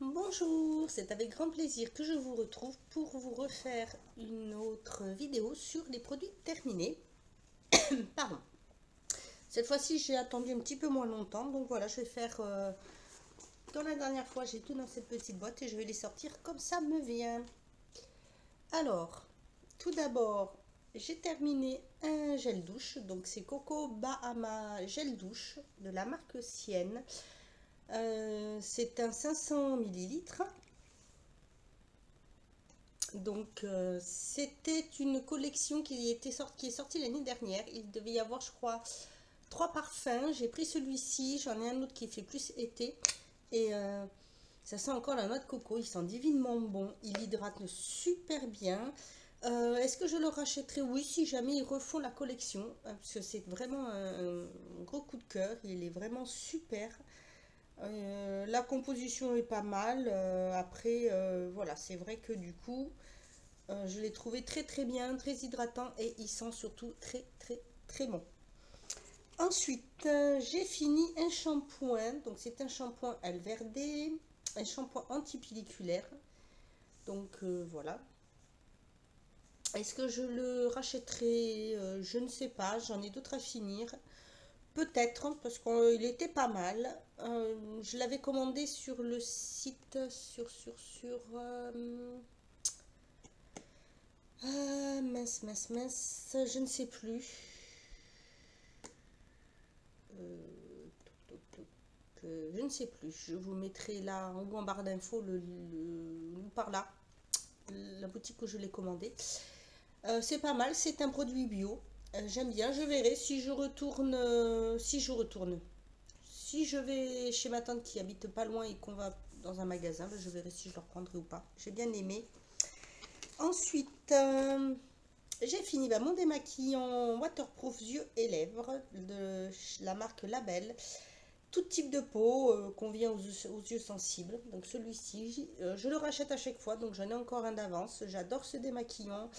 Bonjour, c'est avec grand plaisir que je vous retrouve pour vous refaire une autre vidéo sur les produits terminés. Pardon. Cette fois-ci, j'ai attendu un petit peu moins longtemps, donc voilà, je vais faire comme la dernière fois, j'ai tout dans cette petite boîte et je vais les sortir comme ça me vient. Alors, tout d'abord, j'ai terminé un gel douche, donc c'est Coco Bahama Gel Douche de la marque Sienne. C'est un 500 millilitres. Donc, c'était une collection qui est sortie l'année dernière. Il devait y avoir, je crois, 3 parfums. J'ai pris celui-ci. J'en ai un autre qui fait plus été. Et ça sent encore la noix de coco. Il sent divinement bon. Il hydrate super bien. Est-ce que je le rachèterai? Oui, si jamais ils refont la collection. Parce que c'est vraiment un gros coup de cœur. Il est vraiment super. La composition est pas mal. Après, voilà, c'est vrai que du coup. Je l'ai trouvé très très bien, très hydratant et il sent surtout très très très bon. Ensuite, j'ai fini un shampoing. Donc c'est un shampoing Alverde, un shampoing antipelliculaire. Donc voilà. Est-ce que je le rachèterai? Je ne sais pas. J'en ai d'autres à finir. Peut-être parce qu'il était pas mal. Je l'avais commandé sur le site mince, mince, mince, je ne sais plus. Je ne sais plus. Je vous mettrai là ou en barre d'infos par là, la boutique où je l'ai commandé. C'est pas mal, c'est un produit bio. J'aime bien, je verrai si je retourne. Si je vais chez ma tante qui habite pas loin et qu'on va dans un magasin, ben, je verrai si je le reprendrai ou pas. J'ai bien aimé. Ensuite, j'ai fini mon démaquillant waterproof yeux et lèvres de la marque Label. Tout type de peau convient aux yeux sensibles. Donc celui-ci, je le rachète à chaque fois, donc j'en ai encore un d'avance. J'adore ce démaquillant.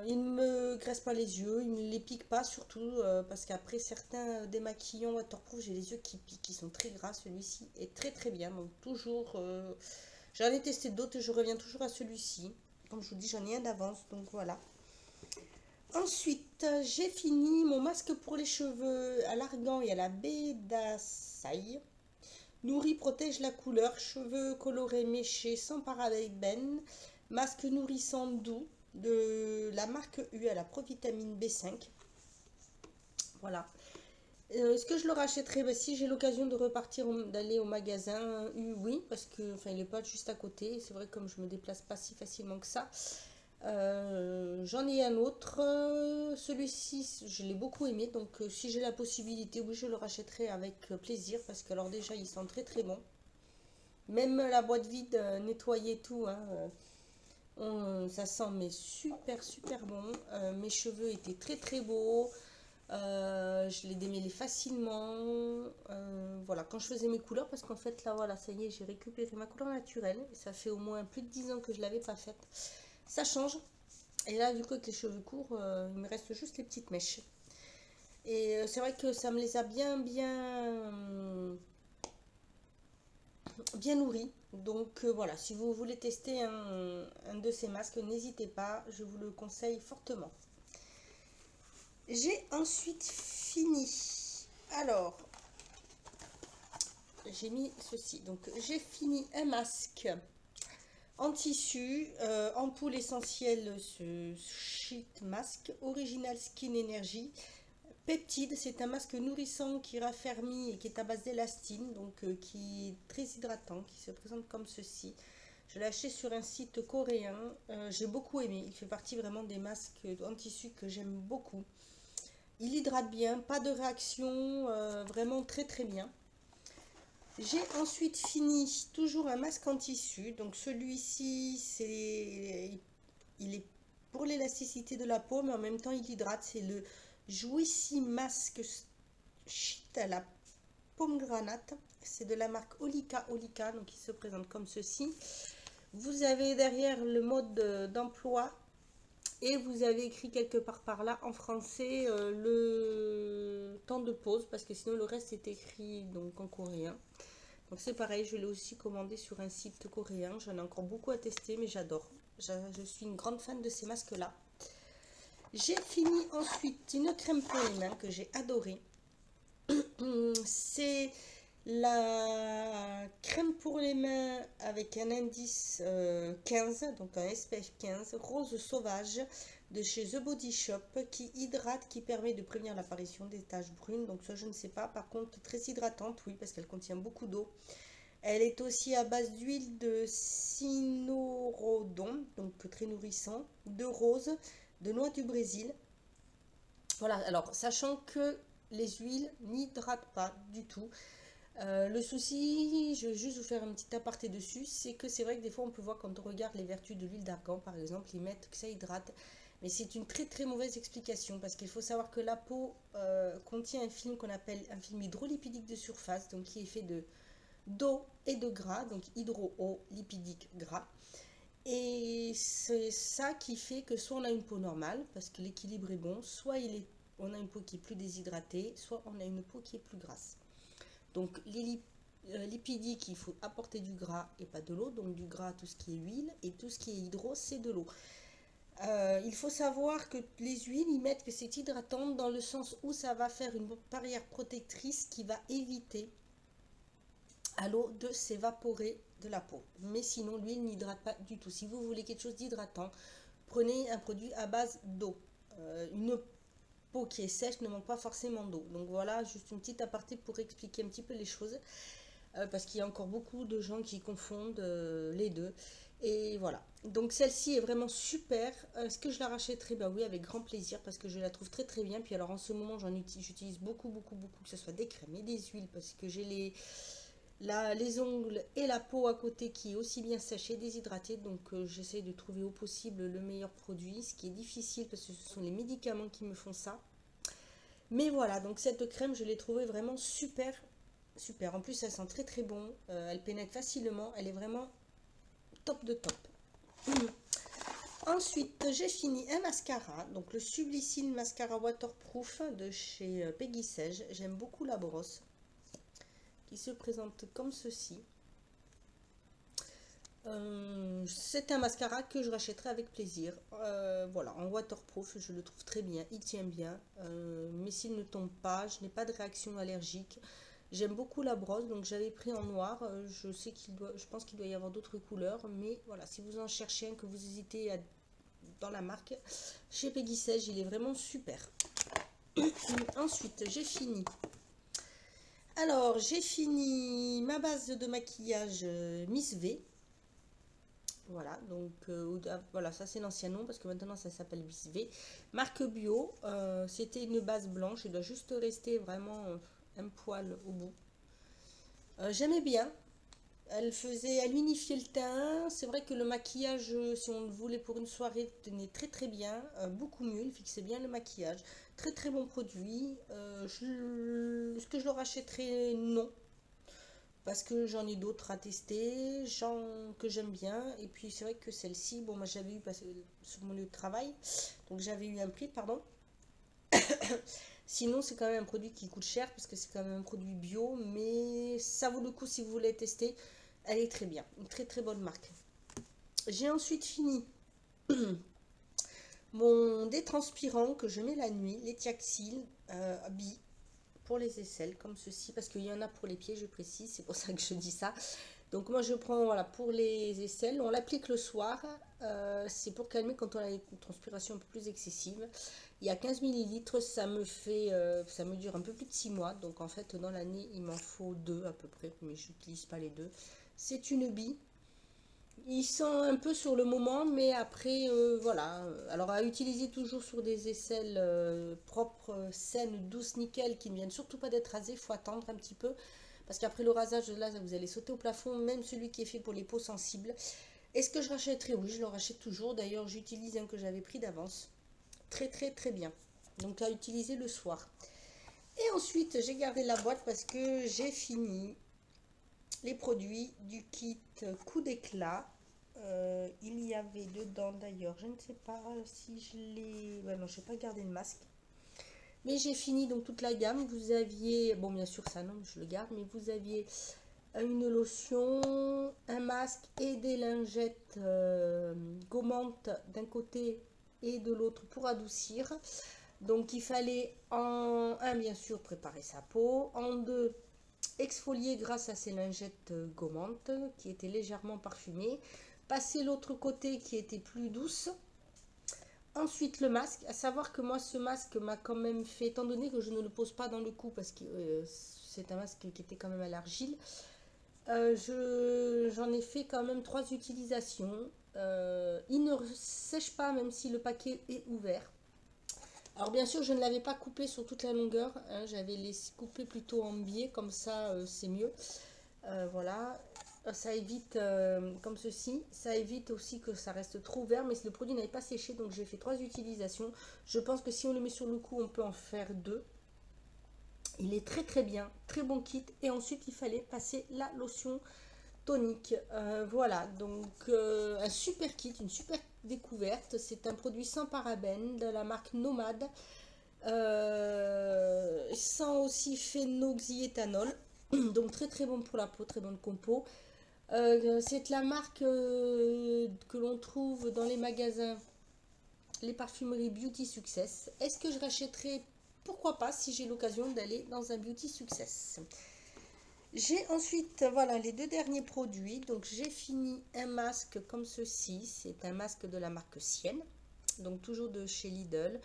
Il ne me graisse pas les yeux, il ne me les pique pas surtout parce qu'après certains démaquillants waterproof, j'ai les yeux qui piquent, qui sont très gras. Celui-ci est très très bien. Donc toujours, j'en ai testé d'autres et je reviens toujours à celui-ci. Comme je vous dis, j'en ai un d'avance, donc voilà. Ensuite, j'ai fini mon masque pour les cheveux à l'argan et à la baie d'Assailles. Nourrit, protège la couleur, cheveux colorés méchés sans parabènes, masque nourrissant doux de la marque U à la provitamine B5. Voilà. Est-ce que je le rachèterai? Ben, si j'ai l'occasion de repartir, d'aller au magasin U, oui, parce que enfin, il n'est pas juste à côté. C'est vrai, comme je me déplace pas si facilement que ça. J'en ai un autre. Celui-ci, je l'ai beaucoup aimé. Donc, si j'ai la possibilité, oui, je le rachèterai avec plaisir. Parce que, alors, déjà, il sent très très bon. Même la boîte vide, nettoyée, tout, hein, ça sent mais super super bon. Mes cheveux étaient très très beaux. Je les démêlais facilement. Voilà, quand je faisais mes couleurs, parce qu'en fait, là, voilà, ça y est, j'ai récupéré ma couleur naturelle. Ça fait au moins plus de 10 ans que je ne l'avais pas faite. Ça change. Et là, du coup, avec les cheveux courts, il me reste juste les petites mèches. Et c'est vrai que ça me les a bien nourris. Donc voilà, si vous voulez tester un de ces masques, n'hésitez pas, je vous le conseille fortement. J'ai ensuite fini. Alors, j'ai mis ceci. Donc, j'ai fini un masque en tissu, ampoule essentielle, ce sheet mask, original skin energy. Peptide, c'est un masque nourrissant qui raffermit et qui est à base d'élastine, donc qui est très hydratant, qui se présente comme ceci. Je l'ai acheté sur un site coréen, j'ai beaucoup aimé. Il fait partie vraiment des masques en tissu que j'aime beaucoup. Il hydrate bien, pas de réaction, vraiment très très bien. J'ai ensuite fini toujours un masque en tissu. Donc celui-ci, il est pour l'élasticité de la peau, mais en même temps il hydrate. C'est le Juicy Mask Sheet à la pomme granate. C'est de la marque Olika Olika, donc il se présente comme ceci. Vous avez derrière le mode d'emploi. Et vous avez écrit quelque part par là en français le temps de pause, parce que sinon le reste est écrit donc en coréen. Donc c'est pareil, je l'ai aussi commandé sur un site coréen. J'en ai encore beaucoup à tester, mais j'adore. Je suis une grande fan de ces masques-là. J'ai fini ensuite une crème pour les mains que j'ai adorée. C'est la crème pour les mains avec un indice 15, donc un SPF 15, rose sauvage de chez The Body Shop, qui hydrate, qui permet de prévenir l'apparition des taches brunes. Donc ça je ne sais pas, par contre très hydratante, oui, parce qu'elle contient beaucoup d'eau. Elle est aussi à base d'huile de cynorhodon, donc très nourrissant, de rose, de noix du Brésil. Voilà, alors sachant que les huiles n'hydratent pas du tout. Le souci, je vais juste vous faire un petit aparté dessus, c'est que c'est vrai que des fois on peut voir quand on regarde les vertus de l'huile d'argan par exemple, ils mettent que ça hydrate, mais c'est une très très mauvaise explication parce qu'il faut savoir que la peau contient un film qu'on appelle un film hydrolipidique de surface, donc qui est fait de d'eau et de gras, donc hydro-eau, lipidique, gras. Et c'est ça qui fait que soit on a une peau normale, parce que l'équilibre est bon, soit on a une peau qui est plus déshydratée, soit on a une peau qui est plus grasse. Donc les lipidiques, il faut apporter du gras et pas de l'eau, donc du gras, tout ce qui est huile, et tout ce qui est hydro, c'est de l'eau. Il faut savoir que les huiles, ils mettent que c'est hydratant dans le sens où ça va faire une barrière protectrice qui va éviter à l'eau de s'évaporer de la peau. Mais sinon, l'huile n'hydrate pas du tout. Si vous voulez quelque chose d'hydratant, prenez un produit à base d'eau. Une peau qui est sèche ne manque pas forcément d'eau. Donc voilà, juste une petite aparté pour expliquer un petit peu les choses. Parce qu'il y a encore beaucoup de gens qui confondent les deux. Et voilà. Donc celle-ci est vraiment super. Est-ce que je la rachèterai? Bah oui, avec grand plaisir parce que je la trouve très très bien. Puis alors en ce moment, j'utilise beaucoup, que ce soit des crèmes et des huiles parce que j'ai les ongles et la peau à côté qui est aussi bien sèche et déshydratée. Donc j'essaie de trouver au possible le meilleur produit. Ce qui est difficile parce que ce sont les médicaments qui me font ça. Mais voilà, donc cette crème, je l'ai trouvée vraiment super, super. En plus, elle sent très très bon. Elle pénètre facilement. Elle est vraiment top de top. Ensuite, j'ai fini un mascara. Donc le Sublicil Mascara Waterproof de chez Peggy Sage. J'aime beaucoup la brosse. Qui se présente comme ceci. C'est un mascara que je rachèterai avec plaisir. Voilà, en waterproof, je le trouve très bien, il tient bien, mais s'il ne tombe pas, je n'ai pas de réaction allergique. J'aime beaucoup la brosse, donc j'avais pris en noir. Je pense qu'il doit y avoir d'autres couleurs, mais voilà, si vous en cherchez un, que vous hésitez dans la marque, chez Peggy Sage, il est vraiment super. Ensuite, j'ai fini. Alors, j'ai fini ma base de maquillage Miss V. Voilà, donc voilà, ça c'est l'ancien nom parce que maintenant ça s'appelle Miss V. Marque bio, c'était une base blanche, il doit juste rester vraiment un poil au bout. J'aimais bien, elle unifiait le teint. C'est vrai que le maquillage, si on le voulait pour une soirée, tenait très très bien, beaucoup mieux, il fixait bien le maquillage. Très très bon produit. Est-ce que je le rachèterai? Non. Parce que j'en ai d'autres à tester, que j'aime bien. Et puis c'est vrai que celle-ci, bon, moi j'avais eu sur mon lieu de travail, donc j'avais eu un prix, pardon. Sinon, c'est quand même un produit qui coûte cher parce que c'est quand même un produit bio, mais ça vaut le coup si vous voulez tester. Elle est très bien, une très très bonne marque. J'ai ensuite fini mon détranspirant que je mets la nuit, les Tiaxil Bi pour les aisselles comme ceci, parce qu'il y en a pour les pieds, je précise, c'est pour ça que je dis ça. Donc moi je prends, voilà, pour les aisselles, on l'applique le soir, c'est pour calmer quand on a une transpiration un peu plus excessive. Il y a 15 millilitres, ça me dure un peu plus de 6 mois, donc en fait dans l'année il m'en faut 2 à peu près, mais je n'utilise pas les deux. C'est une bille. Il sent un peu sur le moment, mais après, voilà. Alors, à utiliser toujours sur des aisselles propres, saines, douces, nickel, qui ne viennent surtout pas d'être rasées. Il faut attendre un petit peu. Parce qu'après le rasage, là, vous allez sauter au plafond, même celui qui est fait pour les peaux sensibles. Est-ce que je rachèterai? Oui, je le rachète toujours. D'ailleurs, j'utilise un que j'avais pris d'avance. Très, très, très bien. Donc, à utiliser le soir. Et ensuite, j'ai gardé la boîte parce que j'ai fini les produits du kit coup d'éclat. Il y avait dedans d'ailleurs, je ne sais pas si je l'ai... Ouais, non, je n'ai pas gardé le masque. Mais j'ai fini donc toute la gamme. Vous aviez, bon bien sûr ça non, je le garde, mais vous aviez une lotion, un masque et des lingettes gommantes d'un côté et de l'autre pour adoucir. Donc il fallait en un bien sûr préparer sa peau, en deux exfolier grâce à ces lingettes gommantes qui étaient légèrement parfumées, passer l'autre côté qui était plus douce. Ensuite le masque, à savoir que moi ce masque m'a quand même fait, étant donné que je ne le pose pas dans le cou parce que c'est un masque qui était quand même à l'argile, j'en ai fait quand même 3 utilisations. Il ne sèche pas même si le paquet est ouvert. Alors bien sûr je ne l'avais pas coupé sur toute la longueur, hein, j'avais laissé couper plutôt en biais, comme ça c'est mieux. Voilà, ça évite comme ceci, ça évite aussi que ça reste trop ouvert, mais le produit n'avait pas séché, donc j'ai fait 3 utilisations. Je pense que si on le met sur le cou on peut en faire 2. Il est très très bien, très bon kit. Et ensuite il fallait passer la lotion tonique. Voilà, donc un super kit, une super découverte. C'est un produit sans parabènes de la marque Nomade, sans aussi phénoxyéthanol. Donc très très bon pour la peau, très bonne compo. C'est la marque que l'on trouve dans les magasins, les parfumeries Beauty Success. Est-ce que je rachèterai? Pourquoi pas, si j'ai l'occasion d'aller dans un Beauty Success. J'ai ensuite, voilà, les 2 derniers produits. Donc j'ai fini un masque comme ceci. C'est un masque de la marque Sienne, donc toujours de chez Lidl.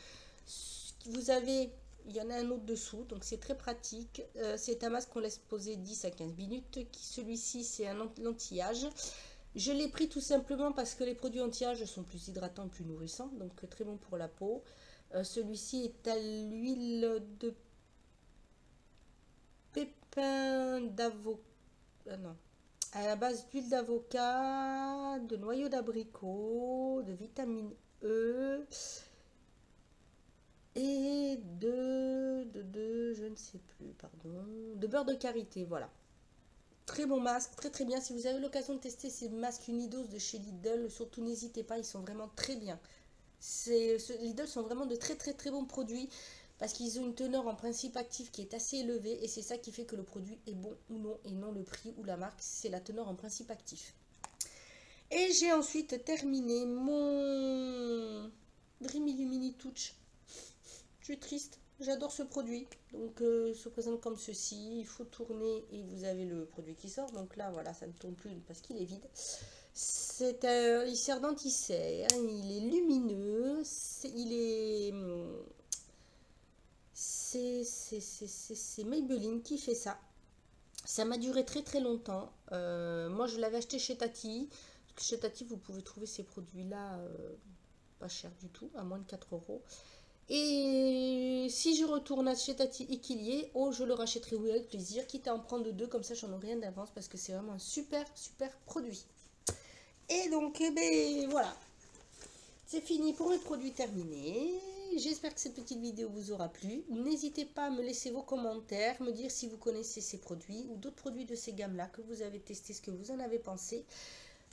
Vous avez, il y en a un autre dessous, donc c'est très pratique. C'est un masque qu'on laisse poser 10 à 15 minutes. Celui-ci c'est un anti-âge. Je l'ai pris tout simplement parce que les produits anti-âge sont plus hydratants, plus nourrissants, donc très bon pour la peau. Celui-ci est à l'huile de pépins d'avocat, non, à la base d'huile d'avocat, de noyaux d'abricot, de vitamine E et je ne sais plus, pardon, de beurre de karité, voilà. Très bon masque, très très bien. Si vous avez l'occasion de tester ces masques Unidos de chez Lidl, surtout n'hésitez pas, ils sont vraiment très bien. Lidl sont vraiment de très très très bons produits parce qu'ils ont une teneur en principe actif qui est assez élevée, et c'est ça qui fait que le produit est bon ou non, et non le prix ou la marque, c'est la teneur en principe actif. Et j'ai ensuite terminé mon Dream Illumini Touch. Je suis triste, j'adore ce produit. Donc il se présente comme ceci, il faut tourner et vous avez le produit qui sort. Donc là voilà, ça ne tourne plus parce qu'il est vide. Il sert d'anti-cerne, il est lumineux, c'est Maybelline qui fait ça. Ça m'a duré très très longtemps. Moi je l'avais acheté chez Tati. Chez Tati vous pouvez trouver ces produits là pas cher du tout, à moins de 4 euros. Et si je retourne chez Tati et qu'il y ait, oh je le rachèterai, oui, avec plaisir, quitte à en prendre 2, comme ça j'en aurai rien d'avance parce que c'est vraiment un super super produit. Et donc, eh ben, voilà, c'est fini pour mes produits terminés. J'espère que cette petite vidéo vous aura plu. N'hésitez pas à me laisser vos commentaires, me dire si vous connaissez ces produits ou d'autres produits de ces gammes-là que vous avez testé, ce que vous en avez pensé.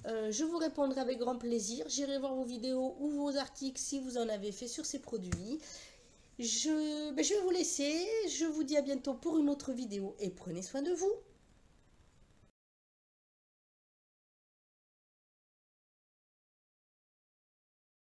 Je vous répondrai avec grand plaisir. J'irai voir vos vidéos ou vos articles si vous en avez fait sur ces produits. Je vais vous laisser. Je vous dis à bientôt pour une autre vidéo et prenez soin de vous.